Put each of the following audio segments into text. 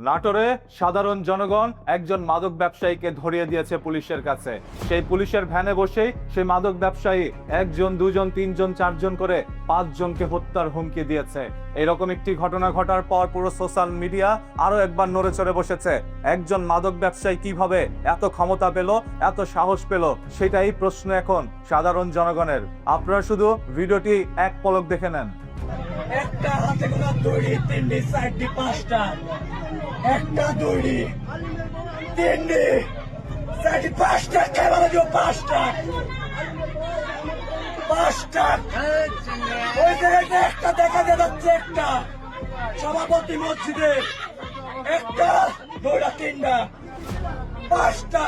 নাটোরে সাধারণ জনগণ একজন মাদক ব্যবসায়ীকে ধরিয়ে দিয়েছে পুলিশের কাছে। সেই পুলিশের ভ্যানে বসেই সেই মাদক ব্যবসায়ী একজন, দুজন, তিনজন, চারজন করে 5 জনকে হত্যার হুমকি দিয়েছে। এরকম একটি ঘটনা ঘটার পর পুরো সোশ্যাল মিডিয়া আরো একবার নড়ে চড়ে বসেছে। একজন মাদক ব্যবসায়ী কিভাবে এত ক্ষমতা পেল, এত সাহস পেল, সেটাই প্রশ্ন এখন সাধারণ জনগণের। আপনারা শুধু ভিডিওটি এক পলক দেখে নেন। একটা হাতে গোনা দড়ি, তিনটি চারটি পাঁচটা, একটা দড়ি, তিনটি চারটি পাঁচটা, খেলা দিব পাঁচটা, পাঁচটা। ওই জায়গাটা একটা দেখা যাচ্ছে, একটা সভাপতি মসজিদে, একটা দৌড়া, তিনটা, পাঁচটা।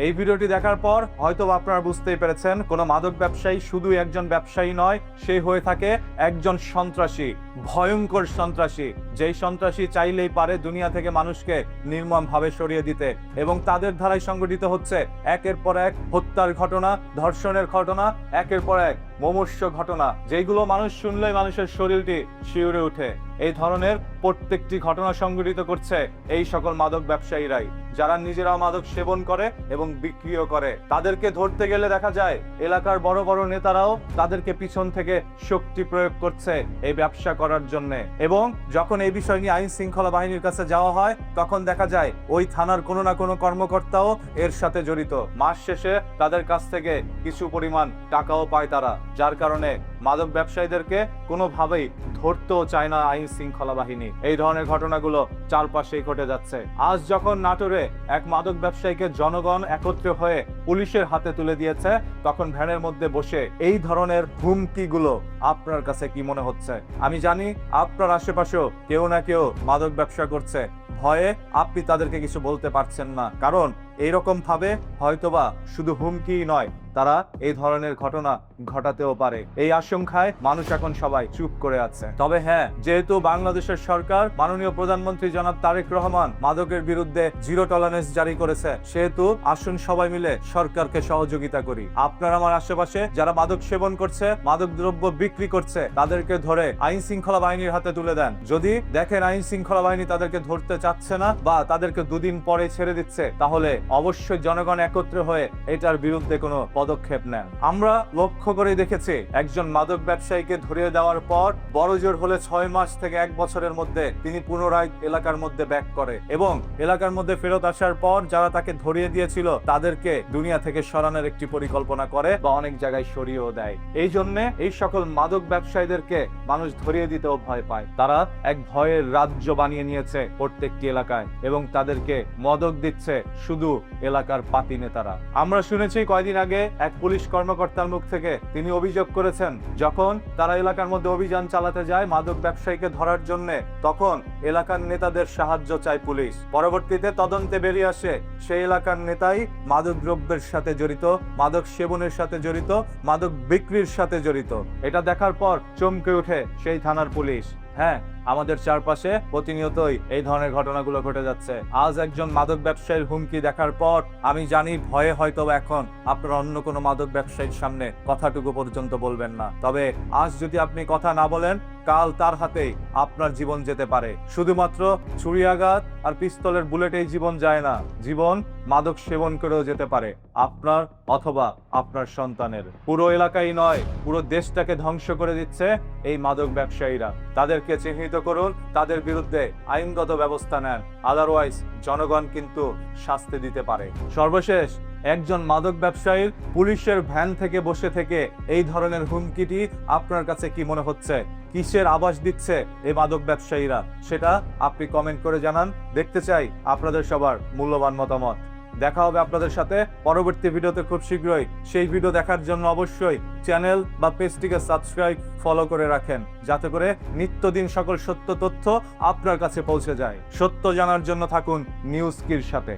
এই ভিডিওটি দেখার পর হয়তো আপনারা বুঝতেই পেরেছেন, কোনো মাদক ব্যবসায়ী শুধু একজন ব্যবসায়ী নয়, সে হয়ে থাকে একজন সন্ত্রাসী, ভয়ঙ্কর সন্ত্রাসী। যেই সন্ত্রাসী চাইলেই পারে দুনিয়া থেকে মানুষকে নির্মমভাবে সরিয়ে দিতে, এবং তাদের ধারায় সংগঠিত হচ্ছে একের পর এক হত্যার ঘটনা, ধর্ষণের ঘটনা, একের পর এক মুমূর্ষু ঘটনা, যেগুলো মানুষ শুনলেই মানুষের শরীরটি শিউরে ওঠে। এই ধরনের প্রত্যেকটি ঘটনা সংঘটিত করছে এই সকল মাদক ব্যবসায়ীরাই, যারা নিজেরা মাদক সেবন করে এবং বিক্রিও করে। তাদেরকে ধরতে গেলে দেখা যায় এলাকার বড় বড় নেতারাও তাদেরকে পিছন থেকে শক্তি প্রয়োগ করছে এই ব্যবসা করার জন্য। এবং যখন এই বিষয় নিয়ে আইন শৃঙ্খলা বাহিনীর কাছে যাওয়া হয়, তখন দেখা যায় ওই থানার কোনো না কোনো কর্মকর্তাও এর সাথে জড়িত। মাস শেষে তাদের কাছ থেকে কিছু পরিমাণ টাকাও পায় তারা, যার কারণে মাদক ব্যবসায়ীদেরকে কোনোভাবেই ধরতেও চায় না আইন শৃঙ্খলা বাহিনী। এই ধরনের ঘটনাগুলো চারপাশেই ঘটে যাচ্ছে। আজ যখন নাটোরে এক মাদক ব্যবসায়ীকে জনগণ একত্রে হয়ে পুলিশের হাতে তুলে দিয়েছে, তখন ভ্যানের মধ্যে বসে এই ধরনের হুমকিগুলো আপনার কাছে কি মনে হচ্ছে? আমি জানি আপনার আশেপাশেও কেউ না কেউ মাদক ব্যবসা করছে। ভয়ে আপনি তাদেরকে কিছু বলতে পারছেন না, কারণ এইরকম ভাবে হয়তোবা শুধু হুমকি নয়, তারা এই ধরনের ঘটনা ঘটাতেও পারে। এই আশঙ্কায় মানুষ এখন সবাই চুপ করে আছে। তবে হ্যাঁ, যেহেতু বাংলাদেশের সরকার, মাননীয় প্রধানমন্ত্রী জনাব তারেক রহমান মাদকের বিরুদ্ধে 0 টলারেন্স জারি করেছে, সেহেতু আসুন সবাই মিলে সরকারকে সহযোগিতা করি। আপনার আমার আশেপাশে যারা মাদক সেবন করছে, মাদক দ্রব্য বিক্রি করছে, তাদেরকে ধরে আইন শৃঙ্খলা বাহিনীর হাতে তুলে দেন। যদি দেখেন আইন শৃঙ্খলা বাহিনী তাদেরকে ধরতে চাচ্ছে না বা তাদেরকে 2 দিন পরে ছেড়ে দিচ্ছে, তাহলে অবশ্যই জনগণ একত্রে হয়ে এটার বিরুদ্ধে কোনো পদক্ষেপ নেন। আমরা লক্ষ্য করে দেখেছি, একজন মাদক ব্যবসায়ীকে ধরিয়ে দেওয়ার পর বড় জোর হলে 6 মাস থেকে 1 বছরের মধ্যে তিনি পুনরায় এলাকার মধ্যে ব্যাক করে, এবং এলাকার মধ্যে ফেরত আসার পর যারা তাকে ধরিয়ে দিয়েছিল তাদেরকে দুনিয়া থেকে সরানোর একটি পরিকল্পনা করে বা অনেক জায়গায় সরিয়েও দেয়। এই জন্য এই সকল মাদক ব্যবসায়ীদেরকে মানুষ ধরিয়ে দিতেও ভয় পায়। তারা এক ভয়ের রাজ্য বানিয়ে নিয়েছে প্রত্যেকটি এলাকায়, এবং তাদেরকে মদক দিচ্ছে শুধু এলাকার পাতি নেতারা। আমরা শুনেছি কয়েকদিন আগে এক পুলিশ কর্মকর্তার মুখ থেকে, তিনি অভিযোগ করেছেন যখন তারা এলাকার মধ্যে অভিযান চালাতে যায় মাদক ব্যবসায়ীকে ধরার জন্য, তখন এলাকার নেতাদের সাহায্য চায় পুলিশ। পরবর্তীতে তদন্তে বেরিয়ে আসে সেই এলাকার নেতাই মাদক দ্রব্যের সাথে জড়িত, মাদক সেবনের সাথে জড়িত, মাদক বিক্রির সাথে জড়িত। এটা দেখার পর চমকে ওঠে সেই থানার পুলিশ। হ্যাঁ, আমাদের চারপাশে প্রতিনিয়তই এই ধরনের ঘটনাগুলো ঘটে যাচ্ছে। আজ একজন মাদক ব্যবসায়ীর হুমকি দেখার পর আমি জানি ভয়ে হয়তো এখন আপনারা অন্য কোনো মাদক ব্যবসায়ীর সামনে কথাটুকু পর্যন্ত বলবেন না। তবে আজ যদি আপনি কথা না বলেন, কাল তার হাতেই আপনার জীবন যেতে পারে। শুধুমাত্র ছুরিয়াঘাত আর পিস্তলের বুলেটেই জীবন যায় না, জীবন মাদক সেবন করেও যেতে পারে আপনার অথবা আপনার সন্তানের। পুরো এলাকাই নয়, পুরো দেশটাকে ধ্বংস করে দিচ্ছে এই মাদক ব্যবসায়ীরা। তাদেরকে চিহ্নিত করুন, তাদের বিরুদ্ধে আইনগত ব্যবস্থা নেন, আদারওয়াইজ জনগণ কিন্তু শাস্তি দিতে পারে। সর্বশেষ, একজন মাদক ব্যবসায়ীর পুলিশের ভ্যান থেকে বসে থেকে এই ধরনের হুমকিটি আপনার কাছে কি মনে হচ্ছে? কিসের আভাস দিচ্ছে এই মাদক ব্যবসায়ীরা? সেটা আপনি কমেন্ট করে জানান। দেখতে চাই আপনাদের সবার মূল্যবান মতামত। দেখা হবে আপনাদের সাথে পরবর্তী ভিডিওতে খুব শীঘ্রই। সেই ভিডিও দেখার জন্য অবশ্যই চ্যানেল বা পেজটিকে সাবস্ক্রাইব, ফলো করে রাখেন, যাতে করে নিত্যদিন সকল সত্য তথ্য আপনার কাছে পৌঁছে যায়। সত্য জানার জন্য থাকুন নিউজ কির সাথে।